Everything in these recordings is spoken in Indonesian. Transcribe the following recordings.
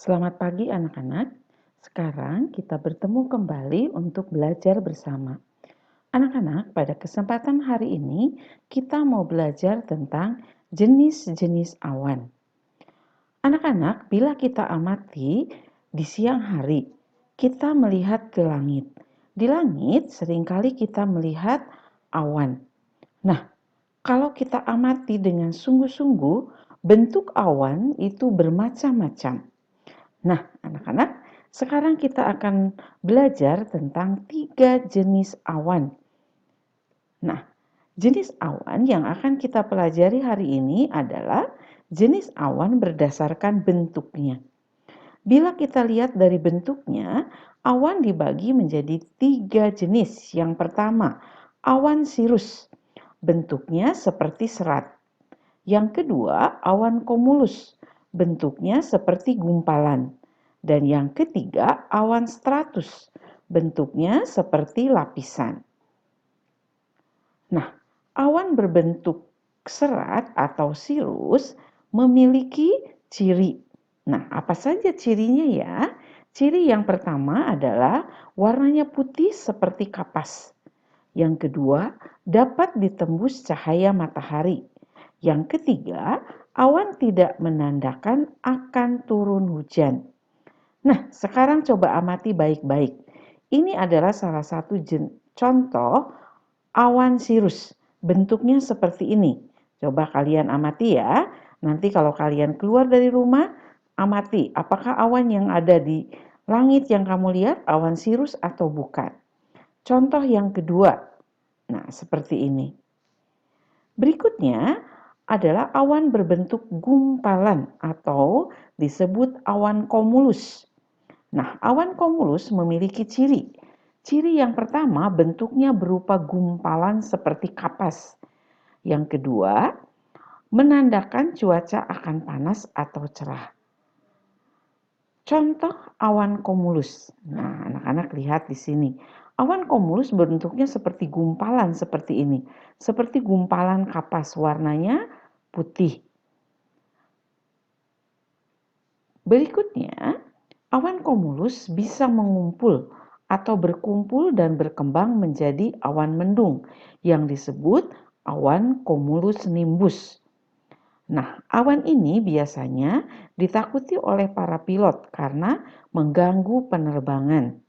Selamat pagi anak-anak. Sekarang kita bertemu kembali untuk belajar bersama. Anak-anak, pada kesempatan hari ini kita mau belajar tentang jenis-jenis awan. Anak-anak, bila kita amati di siang hari, kita melihat ke langit. Di langit seringkali kita melihat awan. Nah, kalau kita amati dengan sungguh-sungguh, bentuk awan itu bermacam-macam. Nah, anak-anak, sekarang kita akan belajar tentang 3 jenis awan. Nah, jenis awan yang akan kita pelajari hari ini adalah jenis awan berdasarkan bentuknya. Bila kita lihat dari bentuknya, awan dibagi menjadi 3 jenis. Yang pertama, awan sirus. Bentuknya seperti serat. Yang kedua, awan komulus. Bentuknya seperti gumpalan. Dan yang ketiga, awan stratus. Bentuknya seperti lapisan. Nah, awan berbentuk serat atau sirus memiliki ciri. Nah, apa saja cirinya ya? Ciri yang pertama adalah warnanya putih seperti kapas. Yang kedua, dapat ditembus cahaya matahari. Yang ketiga, awan tidak menandakan akan turun hujan. Nah, sekarang coba amati baik-baik. Ini adalah salah satu contoh awan sirus. Bentuknya seperti ini. Coba kalian amati ya. Nanti kalau kalian keluar dari rumah, amati apakah awan yang ada di langit yang kamu lihat awan sirus atau bukan. Contoh yang kedua. Nah, seperti ini. Berikutnya adalah awan berbentuk gumpalan atau disebut awan komulus. Nah, awan komulus memiliki ciri. Ciri yang pertama bentuknya berupa gumpalan seperti kapas. Yang kedua, menandakan cuaca akan panas atau cerah. Contoh awan komulus. Nah, anak-anak lihat di sini. Awan komulus bentuknya seperti gumpalan seperti ini. Seperti gumpalan kapas, warnanya putih. Berikutnya, awan komulus bisa mengumpul atau berkumpul dan berkembang menjadi awan mendung yang disebut awan cumulus nimbus. Nah, awan ini biasanya ditakuti oleh para pilot karena mengganggu penerbangan.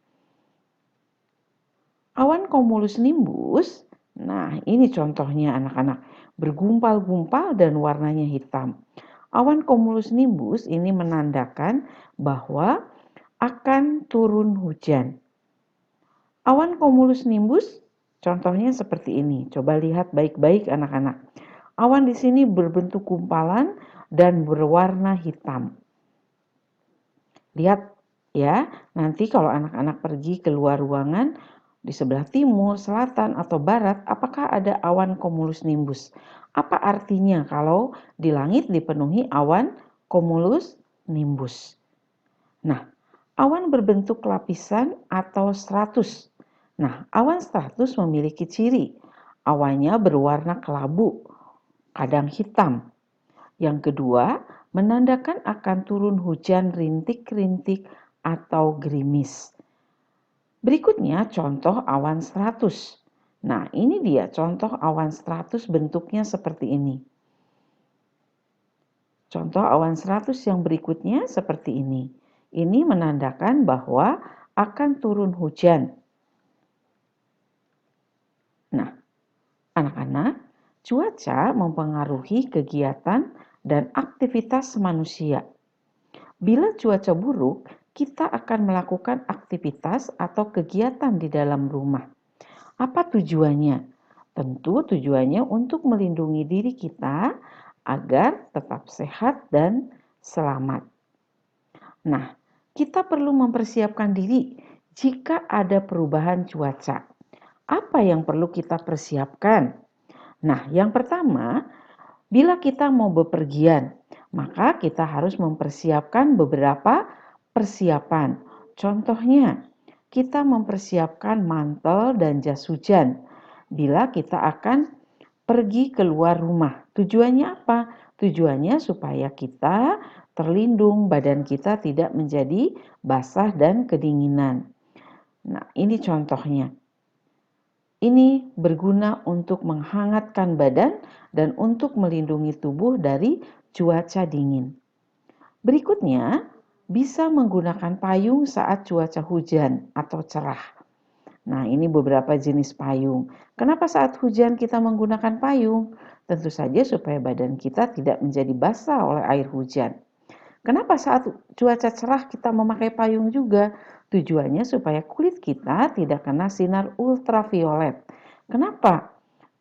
Awan cumulus nimbus, nah ini contohnya anak-anak, bergumpal-gumpal dan warnanya hitam. Awan cumulus nimbus ini menandakan bahwa akan turun hujan. Awan cumulus nimbus contohnya seperti ini. Coba lihat baik-baik anak-anak. Awan di sini berbentuk gumpalan dan berwarna hitam. Lihat ya, nanti kalau anak-anak pergi keluar ruangan di sebelah timur, selatan, atau barat, apakah ada awan cumulus nimbus? Apa artinya kalau di langit dipenuhi awan cumulus nimbus? Nah, awan berbentuk lapisan atau stratus. Nah, awan stratus memiliki ciri. Awannya berwarna kelabu, kadang hitam. Yang kedua, menandakan akan turun hujan rintik-rintik atau gerimis. Berikutnya contoh awan stratus. Nah, ini dia contoh awan stratus bentuknya seperti ini. Contoh awan stratus yang berikutnya seperti ini. Ini menandakan bahwa akan turun hujan. Nah, anak-anak, cuaca mempengaruhi kegiatan dan aktivitas manusia. Bila cuaca buruk, kita akan melakukan aktivitas atau kegiatan di dalam rumah. Apa tujuannya? Tentu tujuannya untuk melindungi diri kita agar tetap sehat dan selamat. Nah, kita perlu mempersiapkan diri jika ada perubahan cuaca. Apa yang perlu kita persiapkan? Nah, yang pertama, bila kita mau bepergian, maka kita harus mempersiapkan beberapa persiapan. Contohnya, kita mempersiapkan mantel dan jas hujan bila kita akan pergi keluar rumah. Tujuannya apa? Tujuannya supaya kita terlindung, badan kita tidak menjadi basah dan kedinginan. Nah, ini contohnya. Ini berguna untuk menghangatkan badan dan untuk melindungi tubuh dari cuaca dingin. Berikutnya, bisa menggunakan payung saat cuaca hujan atau cerah. Nah, ini beberapa jenis payung. Kenapa saat hujan kita menggunakan payung? Tentu saja supaya badan kita tidak menjadi basah oleh air hujan. Kenapa saat cuaca cerah kita memakai payung juga? Tujuannya supaya kulit kita tidak kena sinar ultraviolet. Kenapa?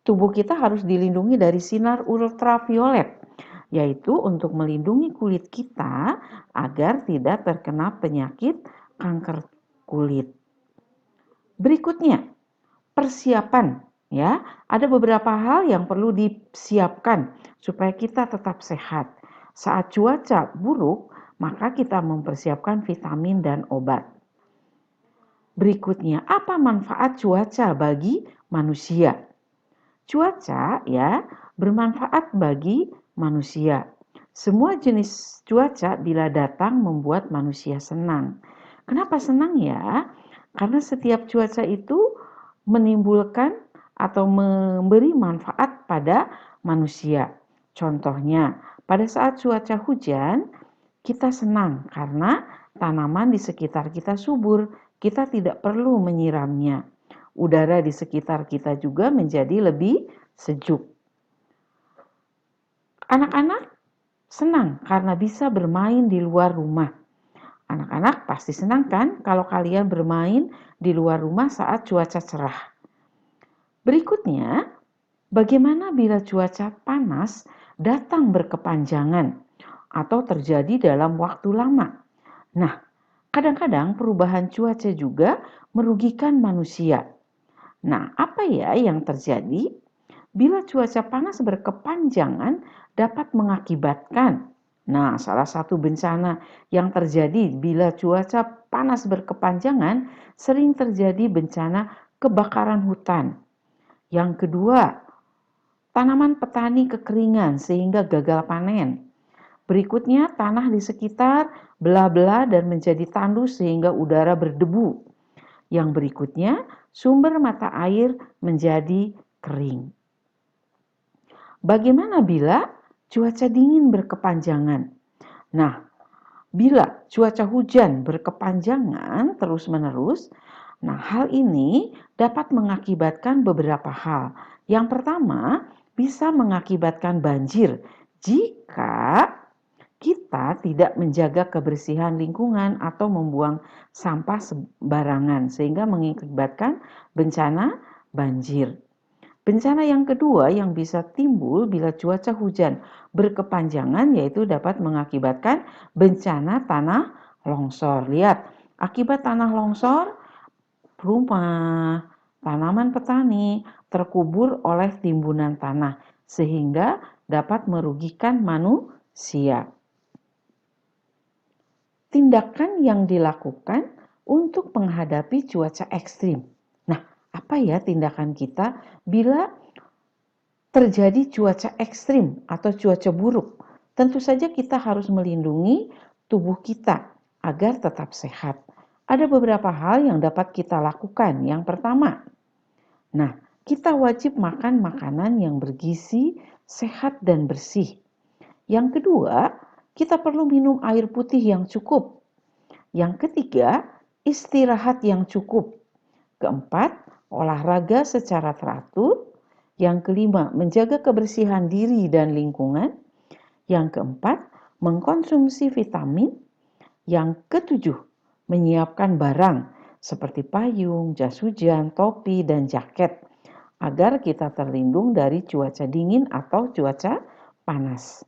Tubuh kita harus dilindungi dari sinar ultraviolet, yaitu untuk melindungi kulit kita agar tidak terkena penyakit kanker kulit. Berikutnya, persiapan ya. Ada beberapa hal yang perlu disiapkan supaya kita tetap sehat. Saat cuaca buruk, maka kita mempersiapkan vitamin dan obat. Berikutnya, apa manfaat cuaca bagi manusia? Cuaca ya bermanfaat bagi manusia. Semua jenis cuaca bila datang membuat manusia senang. Kenapa senang ya? Karena setiap cuaca itu menimbulkan atau memberi manfaat pada manusia. Contohnya, pada saat cuaca hujan, kita senang karena tanaman di sekitar kita subur, kita tidak perlu menyiramnya. Udara di sekitar kita juga menjadi lebih sejuk. Anak-anak senang karena bisa bermain di luar rumah. Anak-anak pasti senang kan kalau kalian bermain di luar rumah saat cuaca cerah. Berikutnya, bagaimana bila cuaca panas datang berkepanjangan atau terjadi dalam waktu lama? Nah, kadang-kadang perubahan cuaca juga merugikan manusia. Nah, apa ya yang terjadi? Bila cuaca panas berkepanjangan dapat mengakibatkan. Nah, salah satu bencana yang terjadi bila cuaca panas berkepanjangan sering terjadi bencana kebakaran hutan. Yang kedua, tanaman petani kekeringan sehingga gagal panen. Berikutnya, tanah di sekitar belah-belah dan menjadi tandus sehingga udara berdebu. Yang berikutnya, sumber mata air menjadi kering. Bagaimana bila cuaca dingin berkepanjangan? Nah, bila cuaca hujan berkepanjangan terus-menerus, nah hal ini dapat mengakibatkan beberapa hal. Yang pertama, bisa mengakibatkan banjir jika kita tidak menjaga kebersihan lingkungan atau membuang sampah sembarangan sehingga mengakibatkan bencana banjir. Bencana yang kedua yang bisa timbul bila cuaca hujan berkepanjangan yaitu dapat mengakibatkan bencana tanah longsor. Lihat, akibat tanah longsor, rumah, tanaman petani terkubur oleh timbunan tanah sehingga dapat merugikan manusia. Tindakan yang dilakukan untuk menghadapi cuaca ekstrim. Nah, apa ya tindakan kita bila terjadi cuaca ekstrim atau cuaca buruk? Tentu saja kita harus melindungi tubuh kita agar tetap sehat. Ada beberapa hal yang dapat kita lakukan. Yang pertama, nah, kita wajib makan makanan yang bergizi, sehat dan bersih. Yang kedua, kita perlu minum air putih yang cukup. Yang ketiga, istirahat yang cukup. Keempat, olahraga secara teratur. Yang kelima, menjaga kebersihan diri dan lingkungan. Yang keempat, mengkonsumsi vitamin. Yang ketujuh, menyiapkan barang seperti payung, jas hujan, topi, dan jaket agar kita terlindung dari cuaca dingin atau cuaca panas.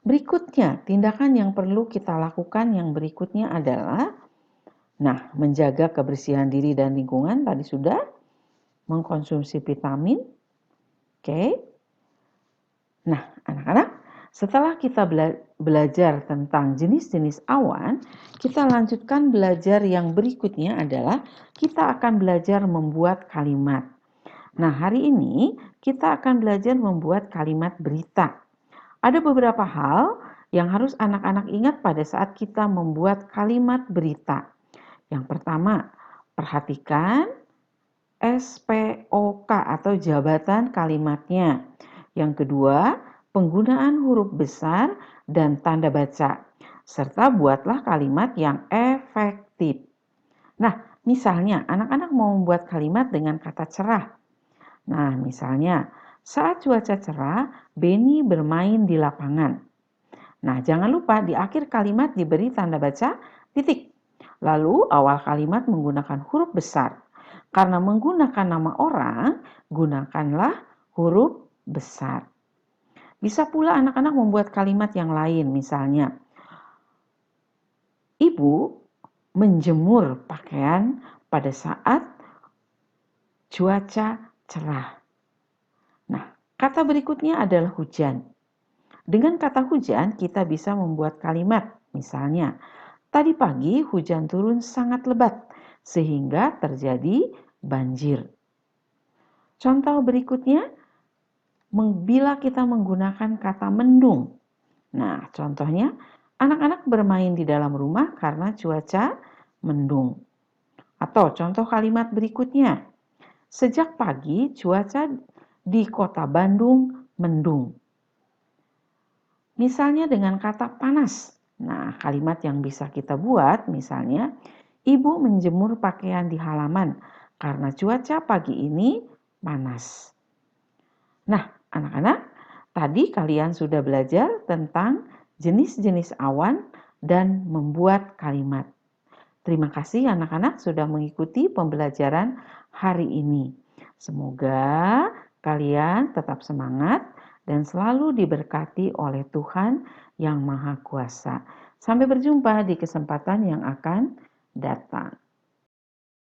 Berikutnya, tindakan yang perlu kita lakukan yang berikutnya adalah menjaga kebersihan diri dan lingkungan tadi sudah, mengkonsumsi vitamin. Oke. Nah, anak-anak, setelah kita belajar tentang jenis-jenis awan, kita lanjutkan belajar yang berikutnya adalah kita akan belajar membuat kalimat. Nah, hari ini kita akan belajar membuat kalimat berita. Ada beberapa hal yang harus anak-anak ingat pada saat kita membuat kalimat berita. Yang pertama, perhatikan SPOK atau jabatan kalimatnya. Yang kedua, penggunaan huruf besar dan tanda baca, serta buatlah kalimat yang efektif. Nah, misalnya anak-anak mau membuat kalimat dengan kata cerah. Nah, misalnya, saat cuaca cerah, Benny bermain di lapangan. Nah, jangan lupa di akhir kalimat diberi tanda baca titik. Lalu awal kalimat menggunakan huruf besar. Karena menggunakan nama orang, gunakanlah huruf besar. Bisa pula anak-anak membuat kalimat yang lain, misalnya, Ibu menjemur pakaian pada saat cuaca cerah. Nah, kata berikutnya adalah hujan. Dengan kata hujan, kita bisa membuat kalimat, misalnya, tadi pagi hujan turun sangat lebat, sehingga terjadi banjir. Contoh berikutnya, bila kita menggunakan kata mendung. Nah, contohnya, anak-anak bermain di dalam rumah karena cuaca mendung. Atau contoh kalimat berikutnya, sejak pagi cuaca di kota Bandung mendung. Misalnya dengan kata panas. Nah, kalimat yang bisa kita buat misalnya, Ibu menjemur pakaian di halaman karena cuaca pagi ini panas. Nah, anak-anak, tadi kalian sudah belajar tentang jenis-jenis awan dan membuat kalimat. Terima kasih anak-anak sudah mengikuti pembelajaran hari ini. Semoga kalian tetap semangat dan selalu diberkati oleh Tuhan yang Maha Kuasa. Sampai berjumpa di kesempatan yang akan datang.